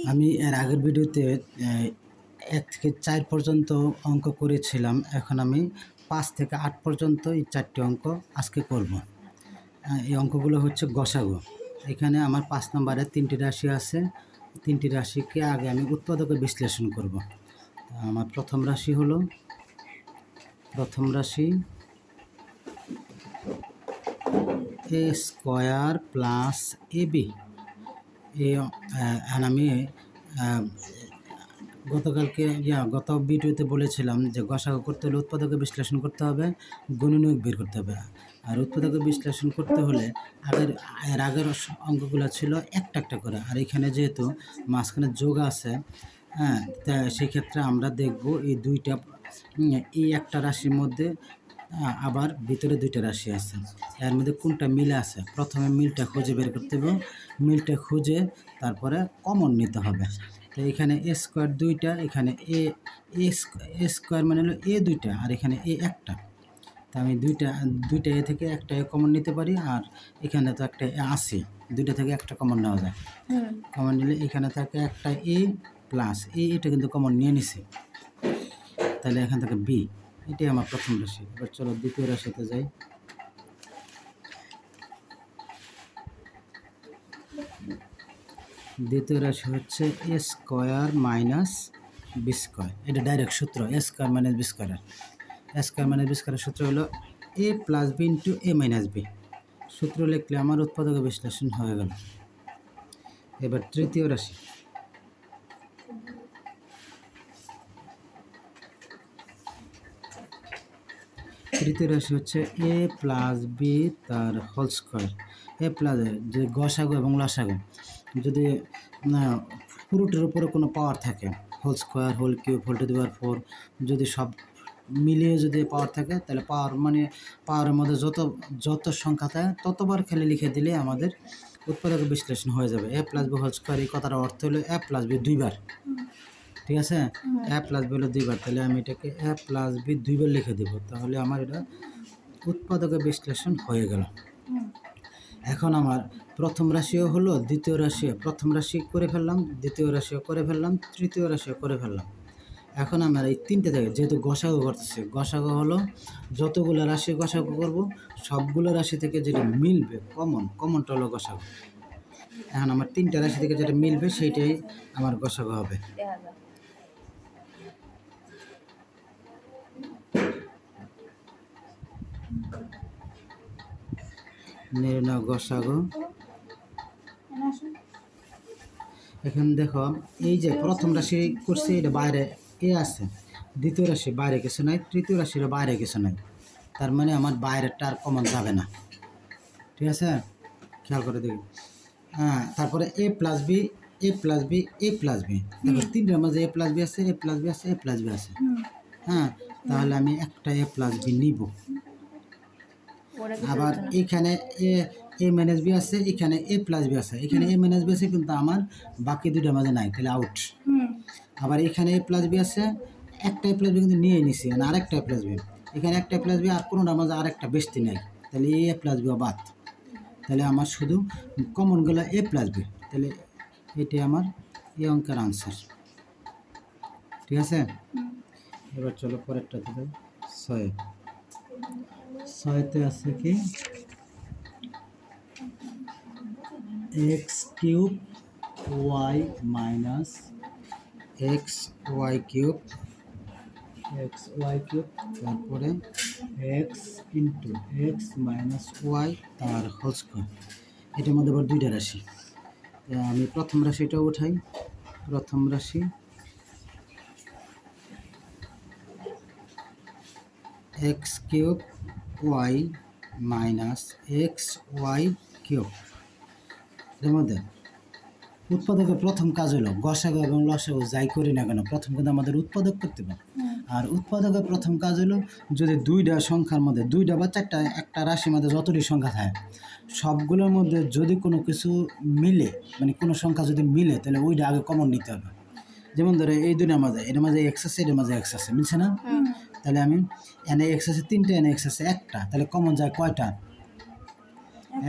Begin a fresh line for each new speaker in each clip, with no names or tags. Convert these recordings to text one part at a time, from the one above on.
আমি এর আগের ভিডিওতে 1 থেকে 4 পর্যন্ত অঙ্ক করেছিলাম। এখন আমি 5 থেকে 8 পর্যন্ত এই 4টি অঙ্ক আজকে করব। এই অঙ্কগুলো হচ্ছে গসাগু। এখানে আমার 5 নম্বরে 3টি রাশি আছে। 3টি রাশিকে আগে আমি উৎপাদকে বিশ্লেষণ করব। আমার প্রথম রাশি হলো a স্কয়ার প্লাস ab। আমি গত ভিডিওতে বলেছিলাম যে গসাগু করতে হলে উৎপাদকে বিশ্লেষণ করতে হবে, গুণনীয়ক বের করতে হবে। আর উৎপাদকে বিশ্লেষণ করতে হলে এর আগের অঙ্কগুলো ছিল একটা একটা করে, আর এখানে যেহেতু মাঝখানে যোগ আছে, তা সেক্ষেত্রে আমরা দেখব এই একটা রাশির মধ্যে আবার ভিতরে 2টা রাশি আছে, এর মধ্যে কোনটা মিলে আছে। প্রথমে মিলটা খুঁজে বের করতে হবে, মিলটা খুঁজে তারপরে কমন নিতে হবে। তো এখানে এ স্কোয়ার 2টা, এখানে এ স্কোয়ার মানে হলো এ 2টা, আর এখানে এ একটা। তা আমি দুইটা এ থেকে একটা এ কমন নিতে পারি, আর এখানে তো একটা এ আছে, 2টা থেকে একটা কমন নেওয়া যায়। কমন নিলে এখানে থাকে একটা এ প্লাস এটা কিন্তু কমন নিয়ে নিছি, তাহলে এখান থেকে বি। এটাই আমার প্রথম রাশি। এবার চলো দ্বিতীয় রাশিতে যাই। দ্বিতীয় রাশি হচ্ছে এ স্কোয়ার মাইনাস বি স্কোয়ার। এটা ডাইরেক্ট সূত্র, এ স্কোয়ার মাইনাস বি স্কোয়ারের। এ স্কোয়ার মাইনাস বি স্কোয়ারের সূত্র হলো এ প্লাস বি ইন্টু এ মাইনাস বি। সূত্র লিখলে আমার উৎপাদক বিশ্লেষণ হয়ে গেল। এবার তৃতীয় রাশি। তৃতীয় রাশি হচ্ছে এ প্লাস বি তার হোল স্কোয়ার। এ প্লাস যে গসাগু এবং লসাগু, যদি পুরোটির উপরে কোনো পাওয়ার থাকে, whole square, whole cube, whole to the power 4, যদি সব মিলিয়ে যদি পাওয়ার থাকে, তাহলে পাওয়ারের মধ্যে যত সংখ্যা থাকে ততবার খেলে লিখে দিলে আমাদের উৎপাদক বিশ্লেষণ হয়ে যাবে। এ প্লাস বি হোল স্কোয়ার, এই কথাটার অর্থ হলো এ প্লাস বি 2বার। ঠিক আছে, এ প্লাস বি হলো 2বার, তাহলে আমি এটাকে এ প্লাস বি 2বার লিখে দেবো, তাহলে আমার এটা উৎপাদকের বিশ্লেষণ হয়ে গেল। এখন আমার প্রথম রাশিও হলো, দ্বিতীয় রাশিও, প্রথম রাশি করে ফেললাম, দ্বিতীয় রাশিও করে ফেললাম, তৃতীয় রাশিও করে ফেললাম। এখন আমার এই 3টে থেকে যেহেতু গসাগু করতেছে, গসাগু হলো যতগুলো রাশি গসাগু করব সবগুলো রাশি থেকে যেটা মিলবে কমনটা হলো গসাগু। এখন আমার 3টা রাশি থেকে যেটা মিলবে সেইটাই আমার গসাগু হবে। নির্ণয় গসাগু। এখন দেখো, এই যে প্রথম রাশি করছি এটা বাইরে এ আছে, দ্বিতীয় রাশি বাইরে কিছু নাই, তৃতীয় রাশির বাইরে কিছু নাই, তার মানে আমার বাইরেরটা আর কমন যাবে না। ঠিক আছে, খেয়াল করে দেখি। তারপরে এ প্লাস বি, এ প্লাস বি, এ প্লাস বি, দেখো 3টার মাঝে এ প্লাস বি আছে, এ প্লাস বি আছে, এ প্লাস বি আছে। তাহলে আমি একটা এ প্লাস বি নিব। আবার এখানে এ মাইনাস বি আছে, এখানে এ প্লাস বি আছে, এখানে এ মাইনাস বি আছে, কিন্তু আমার বাকি 2টার মাঝে নাই, তাহলে আউট। আবার এখানে এ প্লাস বি আছে, একটা এ প্লাস বি কিন্তু নিয়ে নিছি, মানে আরেকটা এ প্লাস বি, এখানে একটা এ প্লাস বি, আর কোনোটার মাঝে আরেকটা বেশি নেই, তাহলে এ প্লাস বি বাদ। তাহলে আমার শুধু কমনগুলো এ প্লাস বি, তাহলে এটাই আমার এই অঙ্কের আনসার। ঠিক আছে, এবার চলো পরেরটাতে যাই। 6তে আছে কি X cube Y minus X Y cube, তারপরে X into X minus Y তার হোল স্কোয়ার। এটার মধ্যে আবার 2টা রাশি। আমি প্রথম রাশিটা উঠাই। প্রথম রাশি X cube Y minus X Y cube. এর মধ্যে উৎপাদকের প্রথম কাজ হলো গসাগু এবং লসাগু যাই করি না কেন, প্রথম কিন্তু আমাদের উৎপাদক করতে হবে। আর উৎপাদকের প্রথম কাজ হলো, যদি 2টা সংখ্যার মধ্যে 2টা বা 4টা একটা রাশির মধ্যে যতটি সংখ্যা থাকে, সবগুলোর মধ্যে যদি কোনো কিছু মিলে, মানে কোনো সংখ্যা যদি মিলে, তাহলে ওইটা আগে কমন নিতে হবে। যেমন ধরো এই 2টার মাঝে, এটার মাঝে এক্স আছে, এটার মাঝে এক্স আছে, মিলছে না? তাহলে আমি এনে এক্স আছে 3টা, এনে এক্স আছে একটা, তাহলে কমন যায় কয়টা?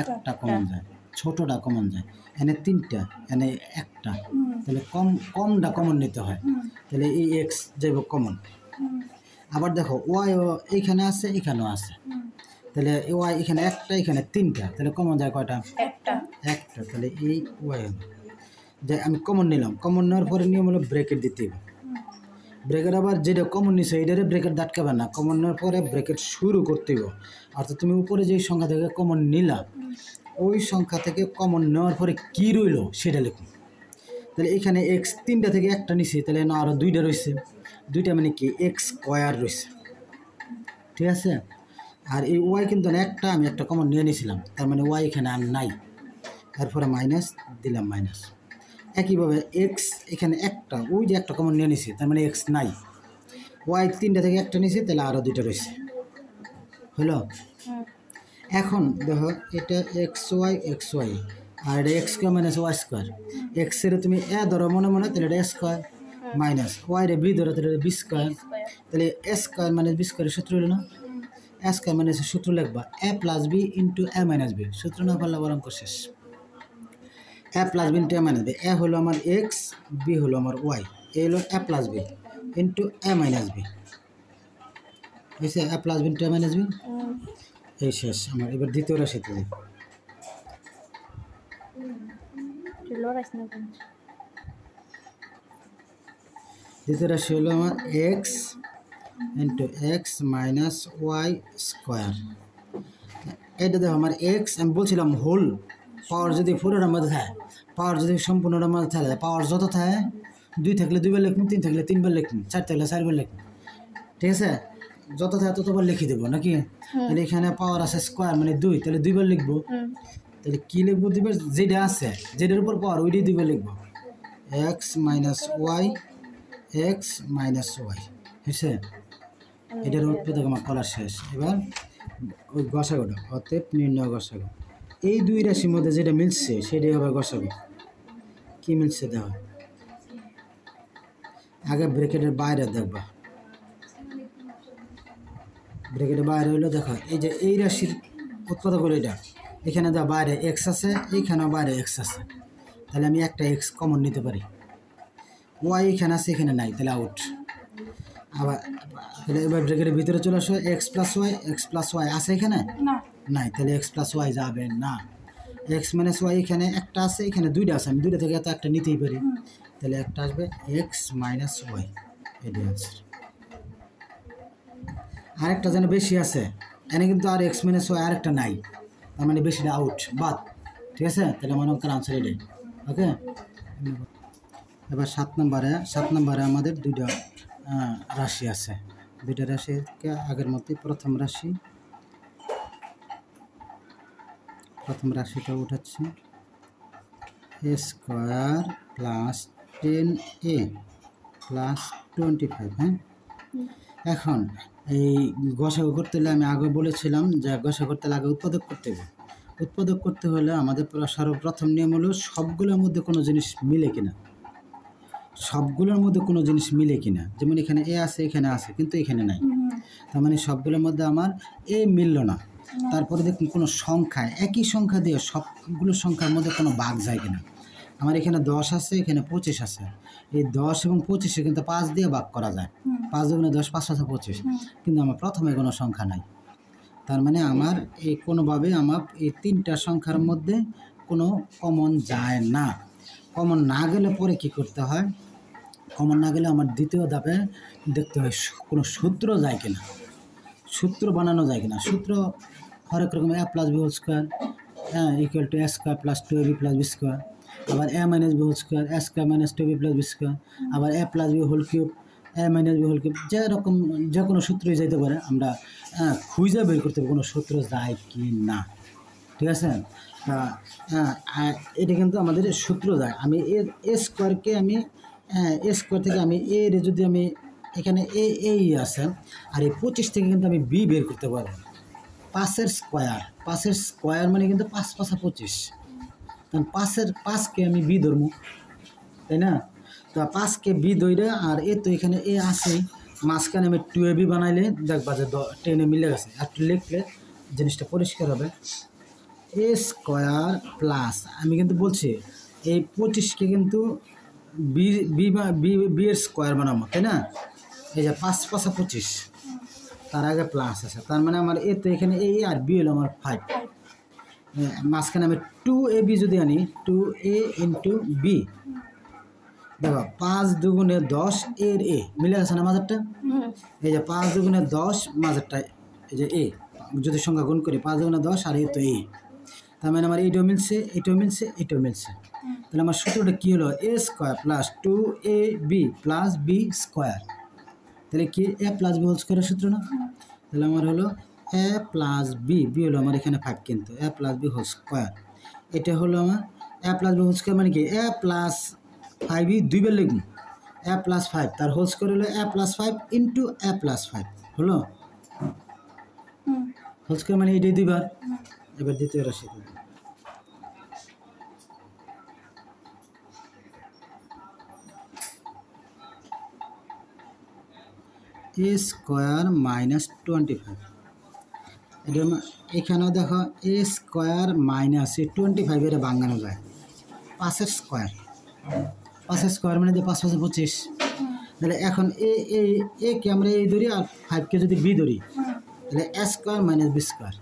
একটা কমন যায়। ছোটটা কমন যায়, এনে 3টা এনে একটা, তাহলে কমটা কমন নিতে হয়, তাহলে এই এক্স যাইব কমন। আবার দেখো ওয়াই এইখানে আছে এখানেও আছে, তাহলে ওয়াই এখানে একটা এখানে 3টা, তাহলে কমন যায় কয়টা? একটা। তাহলে এই ওয়াই যে আমি কমন নিলাম, কমন নেওয়ার পরে নিয়ম হলো ব্রেকেট দিতে হবে। ব্রেকেট আবার যেটা কমন নিছে এইটারে ব্রেকেট আটকাবে না, কমন নেওয়ার পরে ব্রেকেট শুরু করতে হবে। অর্থাৎ তুমি উপরে যেই সংখ্যা থেকে কমন নিলা ওই সংখ্যা থেকে কমন নেওয়ার পরে কী রইল সেটা লিখুন। তাহলে এখানে এক্স 3টা থেকে একটা নিছি, তাহলে না আরও 2টা রয়েছে, 2টা মানে কি এক্স স্কোয়ার রয়েছে, ঠিক আছে। আর এই ওয়াই কিন্তু একটা আমি একটা কমন নিয়ে নিয়েছিলাম, তার মানে ওয়াই এখানে আর নাই, তারপরে মাইনাস দিলাম মাইনাস। একইভাবে এক্স এখানে একটা, ওই যে একটা কমন নিয়ে নিছি, তার মানে এক্স নাই। ওয়াই 3টা থেকে একটা নিছি, তাহলে আরও 2টা রয়েছে, হলো। এখন দেখো এটা এক্স ওয়াই আর এটা X square minus Y square. এক্সের তুমি এ ধরো মনে মনে, তাহলে এটা এ স্কোয়ার মাইনাস ওয়াই রে বি ধরো, তাহলে বি স্কোয়ার, তাহলে এ স্কোয়ার মাইনাস বি স্কোয়ারের সূত্র হলো না, এ স্কোয়ার মাইনাসের সূত্র লিখবা এ প্লাস বি ইন্টু এ মাইনাস বি, সূত্র না পারলে বরং শেষ। এ প্লাস বি ইন্টু এ মাইনাস বি, এ হলো আমার এক্স, বি হলো আমার ওয়াই, এ হলো এ প্লাস বি ইন্টু এ মাইনাস বি, বুঝছে? এ প্লাস বি ইন্টু এ মাইনাস বি, এই শেষ আমার। এবার দ্বিতীয় রাশিতে যাই। দ্বিতীয় রাশি হলো আমার X into X minus Y square. এটা দেখো আমার এক্স, আমি বলছিলাম হোল পাওয়ার যদি পুরোটার মধ্যে থাকে, পাওয়ার যদি সম্পূর্ণটার মধ্যে থাকে, পাওয়ার যত থাকে 2 থাকলে 2বার লিখুন, 3 থাকলে 3বার লিখুন, 4 থাকলে 4বার লিখুন, ঠিক আছে। যত থাকে ততবার লিখে দেবো নাকি। তাহলে এখানে পাওয়ার আছে স্কোয়ার মানে 2, তাহলে 2বার লিখবো। তাহলে কী লিখবো? 2বার যেটা আছে যেটার উপর পাওয়ার ওইটাই 2বার লিখবো, X minus Y, X minus Y, হয়েছে। এটার উৎপাদক আমার করা শেষ। এবার ওই গসাগুটা, অতএব নির্ণয় গসাগু। এই 2 রাশির মধ্যে যেটা মিলছে সেটাই হবে গসাগু। কী মিলছে দেখো, আগে ব্রেকেটের বাইরে দেখবা, ব্রেকেটের বাইরে হইলো দেখো এই যে এই রাশির উৎপাদক হলো এটা, এখানে দেখো বাইরে এক্স আছে, এইখানেও বাইরে এক্স আছে, তাহলে আমি একটা এক্স কমন নিতে পারি। ওয়াই এখানে আছে এখানে নাই, তাহলে আউট। আবার তাহলে এবার ব্রেকেটের ভিতরে চলে আসো, এক্স প্লাস ওয়াই আছে এখানে নাই, তাহলে এক্স প্লাস ওয়াই যাবে না। এক্স মাইনাস ওয়াই এখানে একটা আছে, এখানে 2টা আছে, আমি 2টা থেকে তো একটা নিতেই পারি, তাহলে একটা আসবে এক্স মাইনাস ওয়াই, এটাই আনসার। আরেকটা যেন বেশি আছে, এনে কিন্তু আর এক্স মাইনাস ওয়াই আরেকটা নাই, তার মানে বেশিটা আউট বাদ, ঠিক আছে। তাহলে মনে অঙ্কের আনসার এটাই, ওকে। এবার 7 নম্বরে আমাদের 2টা রাশি আছে, 2টা রাশিকে আগের মধ্যেই প্রথম রাশিটা উঠাচ্ছি, এ স্কোয়ার প্লাস 10a প্লাস 25, হ্যাঁ। এখন এই গসাগু করতে হলে আমি আগে বলেছিলাম যে গসাগু করতে হলে আগে উৎপাদক করতে হবে। উৎপাদক করতে হলে আমাদের সর্বপ্রথম নিয়ম হলো সবগুলোর মধ্যে কোনো জিনিস মিলে কিনা, সবগুলোর মধ্যে কোনো জিনিস মিলে কিনা। যেমন এখানে এ আছে এখানে আছে কিন্তু এখানে নাই, তার মানে সবগুলোর মধ্যে আমার এ মিলল না। তারপরে দেখুন কোনো সংখ্যায় একই সংখ্যা দিয়ে সবগুলো সংখ্যার মধ্যে কোনো ভাগ যায় কিনা। আমার এখানে 10 আছে এখানে 25 আছে, এই 10 এবং 25 কিন্তু 5 দিয়ে ভাগ করা যায়, 5 দুগুণে 10, 5 5 25, কিন্তু আমার প্রথমে কোনো সংখ্যা নাই, তার মানে আমার এই কোনোভাবে আমার এই 3টা সংখ্যার মধ্যে কোনো কমন যায় না। কমন না গেলে পরে কি করতে হয়, কমন না গেলে আমার দ্বিতীয় ধাপে দেখতে হয় কোনো সূত্র যায় কিনা, সূত্র বানানো যায় কিনা। সূত্র হরেক রকম A plus B whole square equal to A square plus 2ab plus B square, আবার A minus B whole square A square minus 2ab plus B square, আবার A plus B whole cube A minus B whole cube, যেরকম যে কোনো সূত্রই যাইতে পারে। আমরা খুঁজে বের করতে হবে কোনো সূত্র যায় কি না, ঠিক আছে। এটা কিন্তু আমাদের সূত্র যায়। আমি এ স্কোয়ারকে আমি এ স্কোয়ার থেকে আমি এর যদি আমি এখানে এই আছে আর এই 25 থেকে কিন্তু আমি বি বের করতে পারবো। 5 স্কোয়ার মানে কিন্তু 5 5 25, কারণ 5কে আমি বি ধরবো, তাই না। তো 5কে বি ধরে আর এ তো এখানে এ আছে, মাঝখানে আমি 2ab বানাইলে দেখবা যে 10 মিলে গেছে। একটু লিখলে জিনিসটা পরিষ্কার হবে। এ স্কোয়ার প্লাস, আমি কিন্তু বলছি এই 25কে কিন্তু বি বি বা বি বি এর স্কোয়ার বানাবো, তাই না? এই যে 5 5 25, তার আগে প্লাস আছে, তার মানে আমার এ তো এখানে এ আর বি হলো আমার 5, মাঝখানে আমি 2ab যদি আনি 2a ইন্টু বি, দেখো 5 দুগুণে 10 এর এ মিলে গেছে না মাঝেরটা? এই যে 5 দুগুণে 10 মাঝেরটা, এই যে এ যদি সংখ্যা গুণ করি 5 দুগুণে 10 আর এ তো এ, তার মানে আমার এইটাও মিলছে, এটাও মিলছে, এটাও মিলছে। তাহলে আমার সূত্রটা কী হলো? A square plus 2ab plus B square, তাহলে কি এ প্লাস বি হোল স্কোয়ারের সূত্র না? তাহলে আমার হলো এ প্লাস বি, বি হলো আমার এখানে 5, কিন্তু এ প্লাস বি হোল স্কোয়ার, এটা হলো আমার এ প্লাস বি হোল স্কোয়ার, মানে কি এ প্লাস 5ই দুইবার লিখব, এ প্লাস 5 তার হোল স্কোয়ার হলো এ প্লাস 5 ইন্টু এ প্লাস 5 হলো হোল স্কোয়ার, মানে এটাই দুইবার। এবার দ্বিতীয় রাশি এ স্কোয়ার মাইনাস 25, এটা এখানেও দেখো এ স্কোয়ার মাইনাস 25 এর ভাঙানো যায় 5 স্কোয়ার, 5 স্কোয়ার মানে 5 5 25, তাহলে এখন এ কে আমরা এই ধরি আর 5কে যদি বি ধরি, তাহলে এ স্কোয়ার মাইনাস বি স্কোয়ার,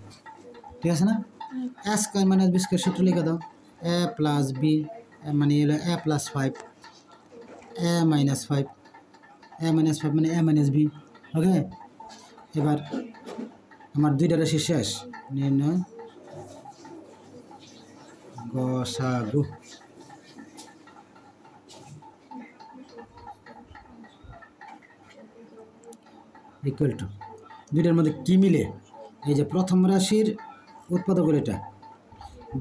ঠিক আছে না? এ স্কোয়ার মাইনাস বি স্কোয়ার সূত্র লিখে দাও, এ প্লাস বি মানে হলো এ প্লাস 5 এ মাইনাস 5, এ মাইনাস 5 মানে এ মাইনাস বি। ওকে, এবার আমার দুইটা রাশি শেষ, নির্ণয় গসাগু। ইকুয়াল টু, দুইটার মধ্যে কি মিলে? এই যে প্রথম রাশির উৎপাদক হলো এটা,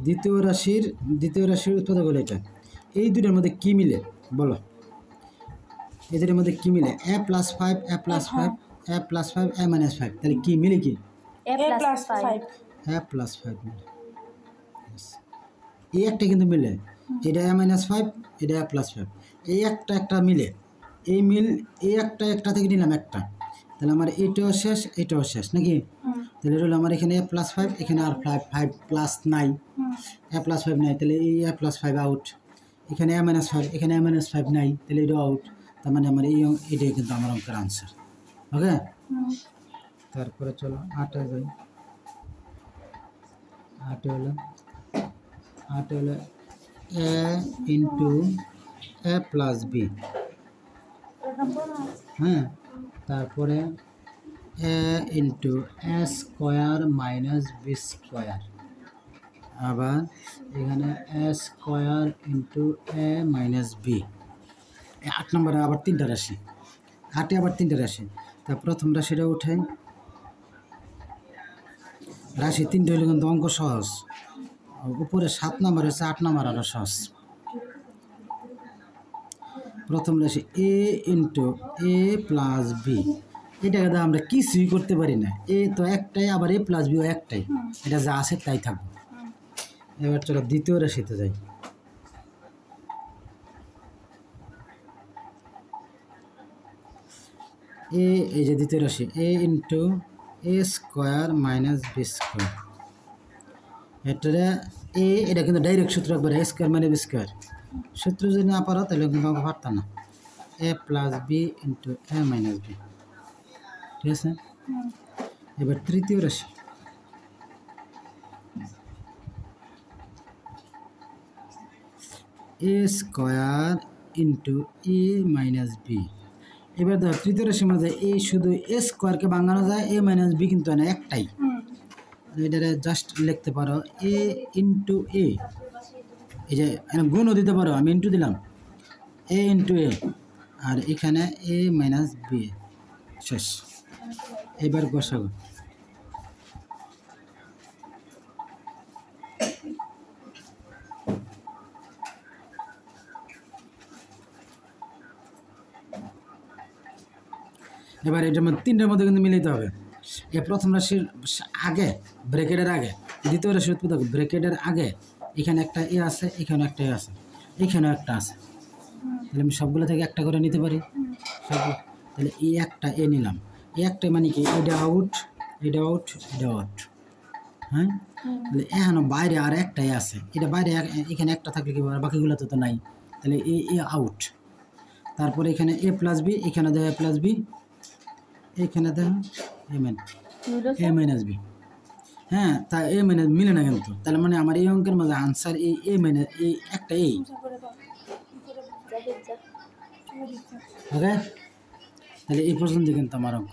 দ্বিতীয় রাশির উৎপাদক হলো এটা, এই দুইটার মধ্যে কি মিলে বলো? এই দুইটার মধ্যে কি মিলে? এ প্লাস 5 এ প্লাস 5 এ প্লাস 5 এ মাইনাস 5, তাহলে কি মিলে? কি
এ প্লাস 5,
এ প্লাস 5 মিলে, এই একটা কিন্তু মিলে, এটা এ মাইনাস 5 এটা এ প্লাস 5, এই একটা মিলে, এই মিল এই একটা থেকে নিলাম একটা, তাহলে আমার এটাও শেষ নাকি? তাহলে হলো আমার এখানে এ প্লাস 5, এখানে আর 5 প্লাস নাই, এ প্লাস 5 নাই, তাহলে এই এ প্লাস 5 আউট, এখানে এ মাইনাস 5, এখানে এ মাইনাস 5 নাই, তাহলে এটাও আউট, তার মানে আমার এটাই কিন্তু আমার অঙ্কের আনসার। ওকে, তারপরে চলো 8 যাই। 8 হলো এ ইন্টু এ প্লাস বি, হ্যাঁ, তারপরে এ ইন্টু এ স্কোয়ার মাইনাস বি স্কোয়ার, আবার এখানে এ স্কোয়ার ইন্টু এ মাইনাস বি। 8 নম্বরে আবার 3টা রাশি, 8-এ আবার 3টা রাশি। তা প্রথম রাশিটা উঠাই, রাশি 3টে হলে কিন্তু অঙ্ক সহজ, উপরে 7 নম্বর হচ্ছে, 8 নম্বর আরও সহজ। প্রথম রাশি এ ইন্টু এ প্লাস বি, এটাকে তো আমরা কিছুই করতে পারি না, এ তো একটাই, আবার এ প্লাস বিও একটাই, এটা যা আছে তাই থাকবে। এবার চলো দ্বিতীয় রাশিতে যাই। এই যে দ্বিতীয় রাশি এ ইন্টু এ স্কোয়ার মাইনাস বি স্কোয়ার, এটা কিন্তু ডাইরেক্ট সূত্র একবার, এ স্কোয়ার মাইনাস বি স্কোয়ার, সূত্র যদি না পারো তাহলে কিন্তু আমাকে পারতাম না, এ প্লাস বি ইন্টু এ মাইনাস বি, ঠিক আছে? এবার তৃতীয় রাশি এ স্কোয়ার ইন্টু এ মাইনাস বি, এবার দেখো তৃতীয় রাশির মাঝে এই শুধু এ স্কোয়ারকে ভাঙানো যায়, এ মাইনাস বি কিন্তু না একটাই, এটারে জাস্ট লিখতে পারো এ ইন্টু এ, এই যে গুণও দিতে পারো, আমি ইন্টু দিলাম এ ইন্টু এ, আর এখানে এ মাইনাস বি, শেষ। এবার গসাগু, এবার এটার মধ্যে 3টার মধ্যে কিন্তু মিলাইতে হবে। এই প্রথম রাশির আগে ব্র্যাকেটের আগে, দ্বিতীয় রাশির উৎপাদক ব্র্যাকেটের আগে এখানে একটা এ আছে, এখানে একটা এ আছে, এখানেও একটা আছে, তাহলে আমি সবগুলো থেকে একটা করে নিতে পারি সবগুলো, তাহলে এই একটা এ নিলাম, এই একটা মানে কি এটা আউট এটা আউট এটা আউট, হ্যাঁ, তাহলে এখানে বাইরে আর একটাই আছে, এটা বাইরে এখানে একটা থাকলে কি হবে, বাকিগুলোতে তো নাই, তাহলে এ আউট। তারপরে এখানে এ প্লাস বি, এখানে দেখো এ প্লাস বি, এখানে দেখো এ মাইনাস বি। হ্যাঁ, তা এ মাইনাস মিলে না কিন্তু, তাহলে মানে আমার এই অঙ্কের মধ্যে আনসার এ মাইনাস একটা এই। ওকে, তাহলে এই পর্যন্ত কিন্তু আমার অঙ্ক।